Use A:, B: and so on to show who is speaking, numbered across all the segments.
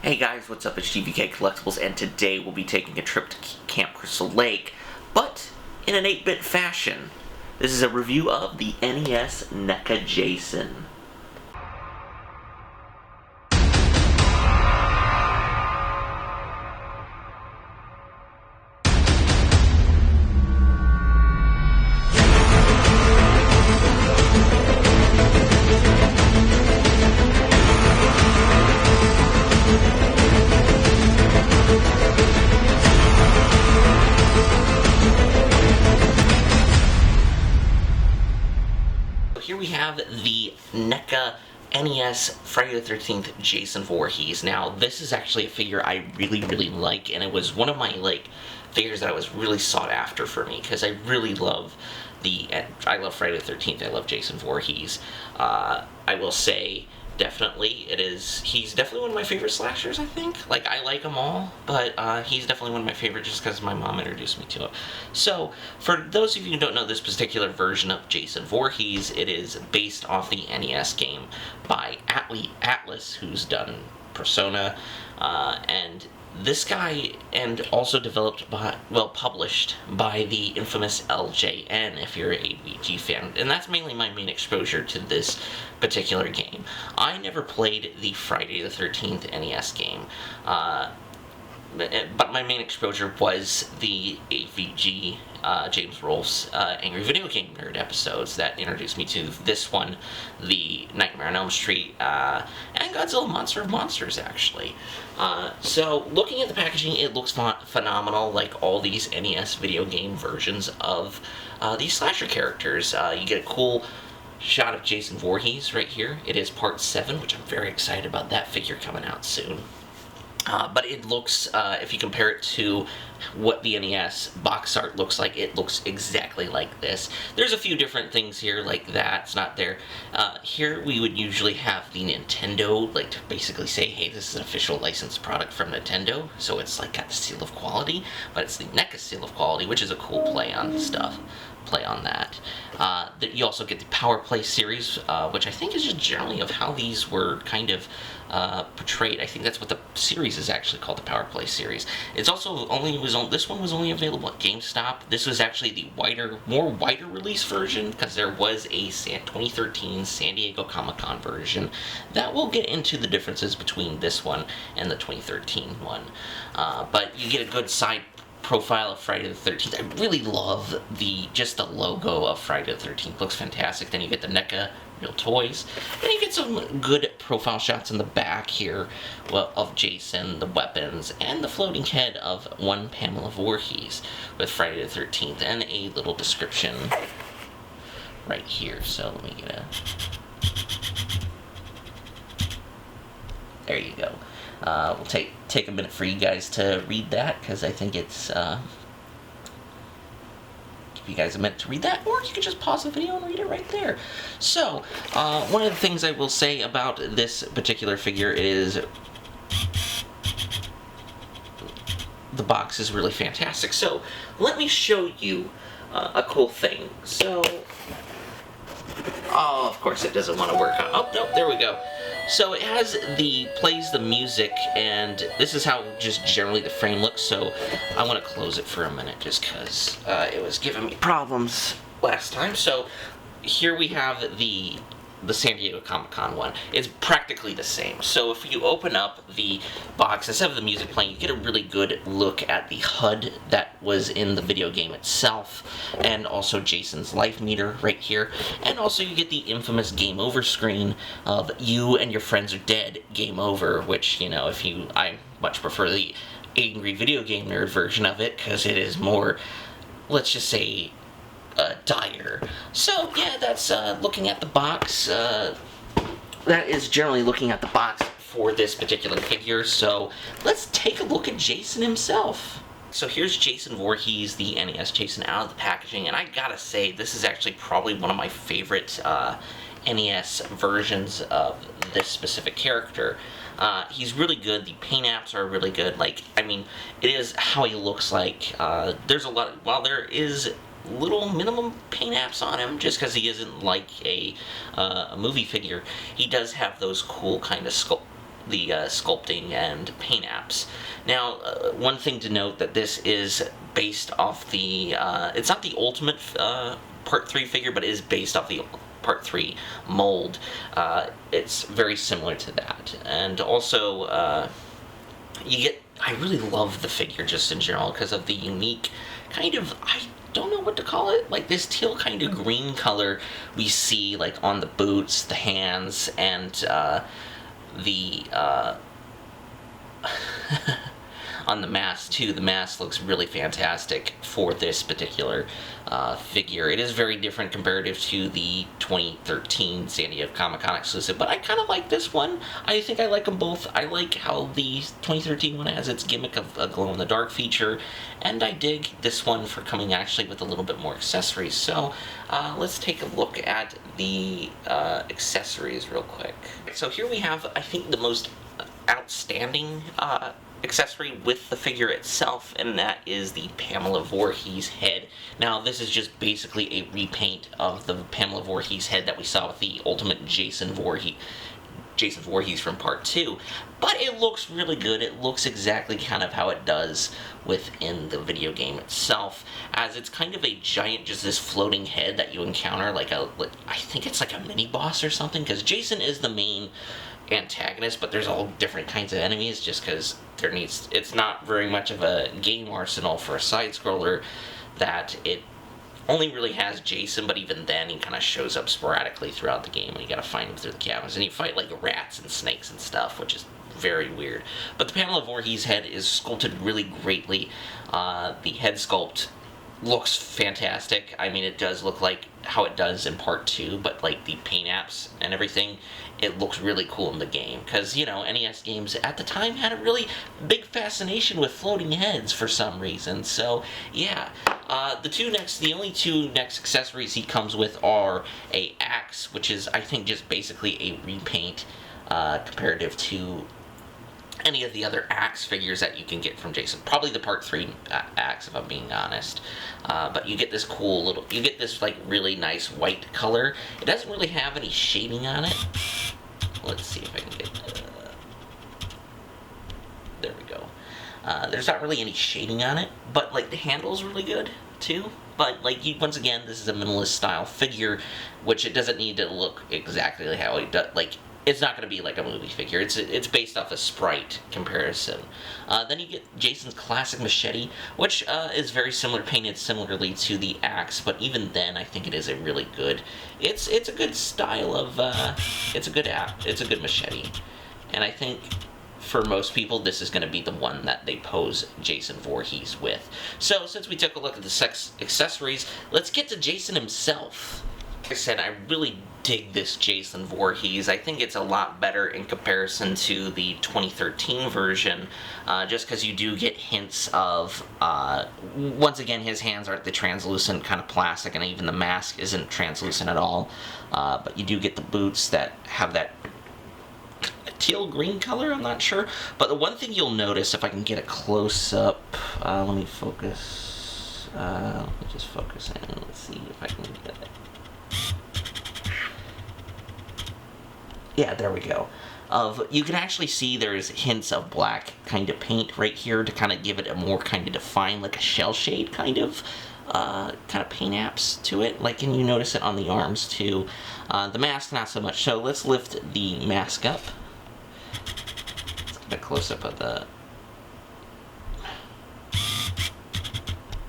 A: Hey guys, what's up? It's GVKCollectibles, and today we'll be taking a trip to Camp Crystal Lake, but in an 8-bit fashion. This is a review of the NES NECA Jason. Here we have the NECA NES Friday the 13th Jason Voorhees. Now, this is actually a figure I really like, and it was one of my, figures that was really sought after for me, because I really love I love Friday the 13th, I love Jason Voorhees. I will say, definitely, he's definitely one of my favorite slashers, I think. I like them all, but he's definitely one of my favorites just because my mom introduced me to him. So, for those of you who don't know this particular version of Jason Voorhees, it is based off the NES game by Atlas, who's done Persona, and this guy, and also published by the infamous LJN, if you're a VG fan, and that's mainly my main exposure to this particular game. I never played the Friday the 13th NES game, but my main exposure was the AVG James Rolfe's Angry Video Game Nerd episodes that introduced me to this one, the Nightmare on Elm Street, and Godzilla Monster of Monsters, actually. So, looking at the packaging, it looks phenomenal, like all these NES video game versions of these slasher characters. You get a cool shot of Jason Voorhees right here. It is part 7, which I'm very excited about that figure coming out soon. But it looks, if you compare it to what the NES box art looks like, it looks exactly like this. There's a few different things here, like that's not there. Here we would usually have the Nintendo, to basically say, hey, this is an official licensed product from Nintendo, so it's got the seal of quality, but it's the NECA seal of quality, which is a cool play on that. You also get the Power Play series, which I think is just generally of how these were kind of portrayed. I think that's what the series is actually called, the Power Play series. It's also this one was only available at GameStop. This was actually the more wider release version, because there was a 2013 San Diego Comic-Con version. That will get into the differences between this one and the 2013 one. But you get a good side profile of Friday the 13th. I really love just the logo of Friday the 13th. Looks fantastic. Then you get the NECA Real Toys. And you get some good profile shots in the back here of Jason, the weapons, and the floating head of one Pamela Voorhees with Friday the 13th, and a little description right here. So let me get there you go. We'll take a minute for you guys to read that, because I think it's give you guys a minute to read that, or you can just pause the video and read it right there. So, one of the things I will say about this particular figure is the box is really fantastic. So, let me show you a cool thing. So, oh, of course it doesn't want to work. Oh, no, there we go. So it plays the music, and this is how just generally the frame looks. So I want to close it for a minute just because it was giving me problems last time. So here we have the San Diego Comic-Con one. It's practically the same. So if you open up the box, instead of the music playing, you get a really good look at the HUD that was in the video game itself, and also Jason's life meter right here, and also you get the infamous game over screen of you and your friends are dead, game over, which, I much prefer the Angry Video Game Nerd version of it, because it is more, let's just say, dire. So, yeah, that's looking at the box. That is generally looking at the box for this particular figure. So, let's take a look at Jason himself. So here's Jason Voorhees, the NES Jason, out of the packaging, and I gotta say, this is actually probably one of my favorite NES versions of this specific character. He's really good. The paint apps are really good. It is how he looks like. There's a lot, while there is little minimum paint apps on him, just because he isn't like a movie figure. He does have those cool kind of sculpting and paint apps. Now, one thing to note that this is based off the, it's not the Ultimate Part 3 figure, but it is based off the Part 3 mold. It's very similar to that. And also, you get, I really love the figure just in general because of the unique kind of, I don't know what to call it, like this teal kind of green color we see like on the boots, the hands, and the on the mask too. The mask looks really fantastic for this particular figure. It is very different comparative to the 2013 San Diego Comic-Con exclusive, but I kind of like this one. I think I like them both. I like how the 2013 one has its gimmick of a glow-in-the-dark feature, and I dig this one for coming actually with a little bit more accessories. So let's take a look at the accessories real quick. So here we have, I think, the most outstanding accessory with the figure itself, and that is the Pamela Voorhees head. Now, this is just basically a repaint of the Pamela Voorhees head that we saw with the Ultimate Jason Voorhees from Part 2, but it looks really good. It looks exactly kind of how it does within the video game itself, as it's kind of a giant, just this floating head that you encounter, I think it's like a mini-boss or something, because Jason is the main antagonist, but there's all different kinds of enemies, just because it's not very much of a game arsenal for a side-scroller, that it only really has Jason, but even then he kind of shows up sporadically throughout the game, and you gotta find him through the cabins, and you fight like rats and snakes and stuff, which is very weird. But the Pamela Voorhees head is sculpted really greatly. The head sculpt looks fantastic. I mean, it does look like how it does in Part 2, but like the paint apps and everything, it looks really cool in the game. Because, you know, NES games at the time had a really big fascination with floating heads for some reason. So, yeah. The only two next accessories he comes with are a axe, which is, I think, just basically a repaint comparative to any of the other axe figures that you can get from Jason. Probably the Part 3 axe, if I'm being honest. But you get this like really nice white color. It doesn't really have any shading on it. Let's see if I can get, there we go. There's not really any shading on it, but like the handle's really good too. But like, once again, this is a minimalist style figure, which it doesn't need to look exactly like how it does. Like, it's not going to be like a movie figure. It's based off a sprite comparison. Then you get Jason's classic machete, which is very similar, painted similarly to the axe. But even then, I think it is a really good. It's a good style of. It's a good machete, and I think for most people, this is going to be the one that they pose Jason Voorhees with. So, since we took a look at the accessories, let's get to Jason himself. Like I said, I really dig this Jason Voorhees. I think it's a lot better in comparison to the 2013 version, just because you do get hints of, once again, his hands aren't the translucent kind of plastic, and even the mask isn't translucent at all, but you do get the boots that have that teal green color, I'm not sure. But the one thing you'll notice, if I can get a close up, let me focus, let me just focus in, let's see if I can get it. Yeah, there we go. You can actually see there's hints of black kind of paint right here to kind of give it a more kind of defined, like a shell shade kind of paint apps to it. Like, and you notice it on the arms too. The mask, not so much. So let's lift the mask up. Let's get a close up of the.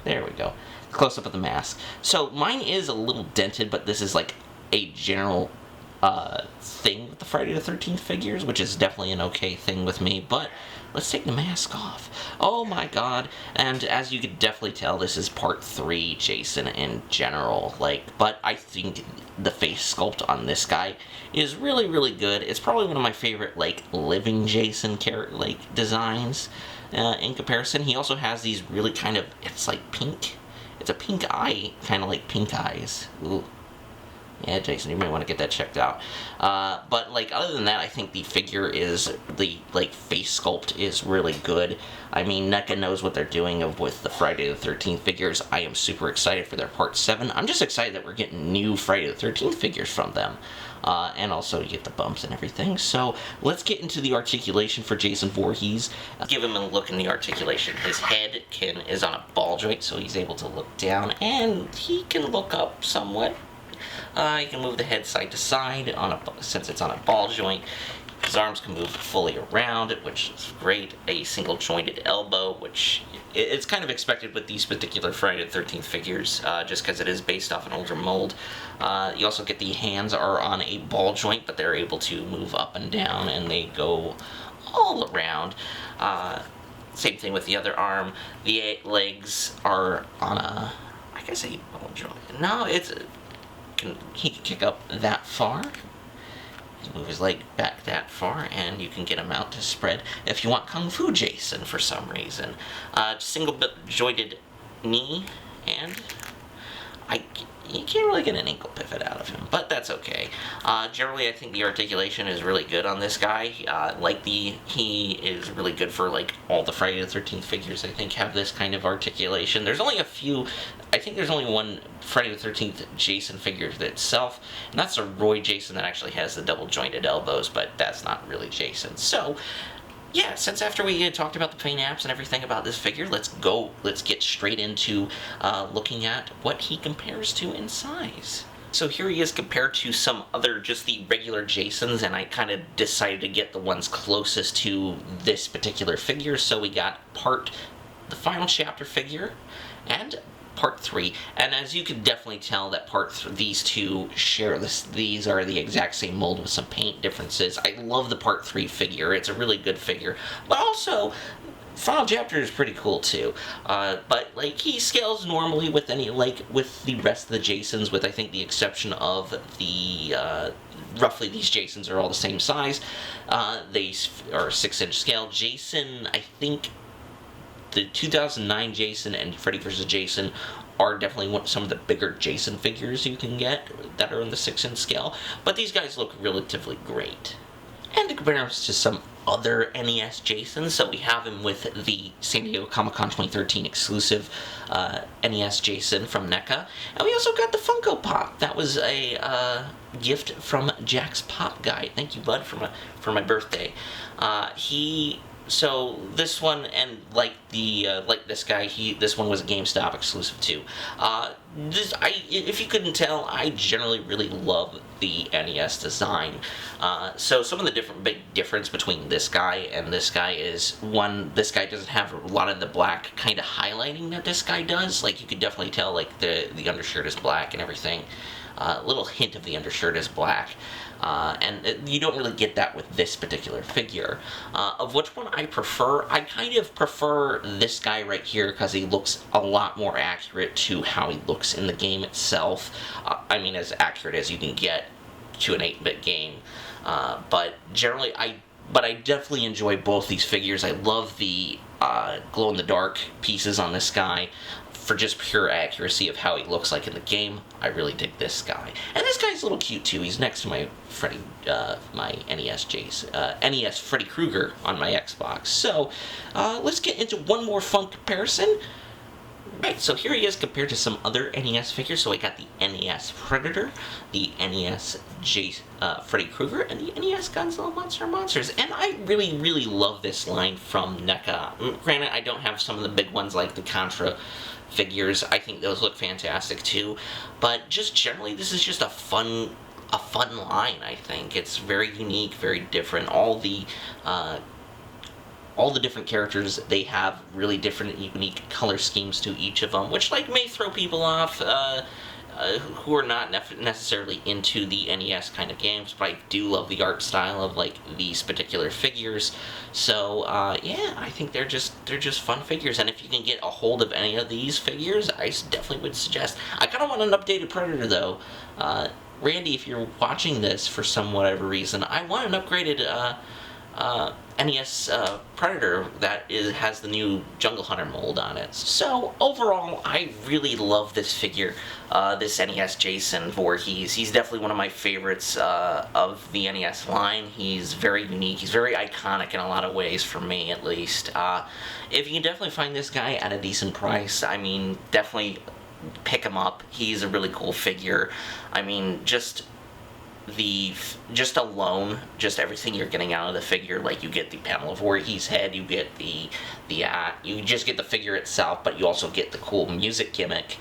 A: There we go. Close up of the mask. So mine is a little dented, but this is like a general thing with the Friday the 13th figures, which is definitely an okay thing with me. But let's take the mask off. Oh my god. And as you can definitely tell, this is Part 3 Jason in general. But I think the face sculpt on this guy is really, really good. It's probably one of my favorite, living Jason designs in comparison. He also has these really kind of, it's like pink. It's a pink eye, kind of like pink eyes. Ooh. Yeah, Jason, you may want to get that checked out. But like other than that, I think the figure is the face sculpt is really good. I mean, NECA knows what they're doing with the Friday the 13th figures. I am super excited for their Part 7. I'm just excited that we're getting new Friday the 13th figures from them. And also you get the bumps and everything. So let's get into the articulation for Jason Voorhees. Give him a look in the articulation. His head is on a ball joint, so he's able to look down, and he can look up somewhat. You can move the head side to side since it's on a ball joint. His arms can move fully around, which is great. A single jointed elbow, which it's kind of expected with these particular Friday the 13th figures, just because it is based off an older mold. You also get the hands are on a ball joint, but they're able to move up and down, and they go all around. Same thing with the other arm. The legs are on a ball joint. No, he can kick up that far. Move his leg back that far, and you can get him out to spread if you want Kung Fu Jason for some reason. Single jointed knee, and you can't really get an ankle pivot out of him, but that's okay. Generally, I think the articulation is really good on this guy. He is really good for like all the Friday the 13th figures. I think have this kind of articulation. There's only a few. I think there's only one Friday the 13th Jason figure itself, and that's a Roy Jason that actually has the double jointed elbows, but that's not really Jason. So, yeah, since after we talked about the paint apps and everything about this figure, let's get straight into looking at what he compares to in size. So here he is compared to some other, just the regular Jasons, and I kind of decided to get the ones closest to this particular figure. So we got the final chapter figure, and Part 3, and as you can definitely tell that these two share this. These are the exact same mold with some paint differences. I love the Part 3 figure. It's a really good figure, but also final chapter is pretty cool too. But like he scales normally with with the rest of the Jasons, with I think the exception of the roughly these Jasons are all the same size. They are 6-inch scale. Jason, I think. The 2009 Jason and Freddy vs. Jason are definitely some of the bigger Jason figures you can get that are in the 6-inch scale, but these guys look relatively great. And to compare us to some other NES Jasons, so we have him with the San Diego Comic-Con 2013 exclusive NES Jason from NECA, and we also got the Funko Pop. That was a gift from Jack's Pop Guide. Thank you, bud, for my birthday. So this one, and like this guy, this one was a GameStop exclusive too. If you couldn't tell, I generally really love the NES design. So some of the big difference between this guy and this guy is, one, this guy doesn't have a lot of the black kind of highlighting that this guy does. Like you could definitely tell, like the undershirt is black and everything. A little hint of the undershirt is black. And you don't really get that with this particular figure. Of which one I prefer, I kind of prefer this guy right here because he looks a lot more accurate to how he looks in the game itself. I mean, as accurate as you can get to an 8-bit game. But generally, I definitely enjoy both these figures. I love the glow-in-the-dark pieces on this guy. For just pure accuracy of how he looks like in the game, I really dig this guy. And this guy's a little cute too. He's next to my my NES Freddy Krueger on my Xbox. So let's get into one more fun comparison. Right, so here he is compared to some other NES figures. So I got the NES Predator, the NES Freddy Krueger, and the NES Godzilla Monsters. And I really, really love this line from NECA. Granted, I don't have some of the big ones like the Contra figures. I think those look fantastic too, but just generally this is just a fun line. I think it's very unique, very different. All the different characters, they have really different unique color schemes to each of them, which like may throw people off who are not necessarily into the NES kind of games, but I do love the art style of like these particular figures. So yeah, I think they're just fun figures, and if you can get a hold of any of these figures, I definitely would suggest. I kind of want an updated Predator though. Randy, if you're watching this for some whatever reason, I want an upgraded NES Predator that has the new Jungle Hunter mold on it. So overall, I really love this figure, this NES Jason Voorhees. He's definitely one of my favorites of the NES line. He's very unique. He's very iconic in a lot of ways, for me at least. If you can definitely find this guy at a decent price, I mean, definitely pick him up. He's a really cool figure. I mean, just alone, just everything you're getting out of the figure, like you get the Pamela Voorhees head, you get you just get the figure itself, but you also get the cool music gimmick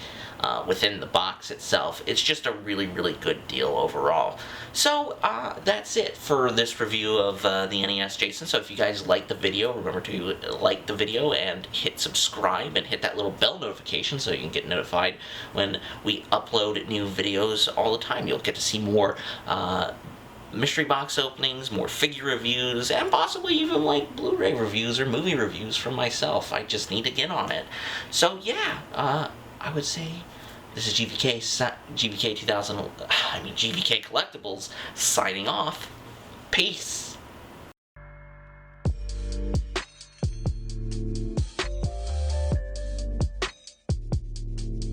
A: within the box itself. It's just a really, really good deal overall. So that's it for this review of the NES Jason. So if you guys like the video, remember to like the video and hit subscribe and hit that little bell notification so you can get notified when we upload new videos all the time. You'll get to see more mystery box openings, more figure reviews, and possibly even like Blu-ray reviews or movie reviews from myself. I just need to get on it. So yeah, I would say this is GVK Collectibles signing off. Peace.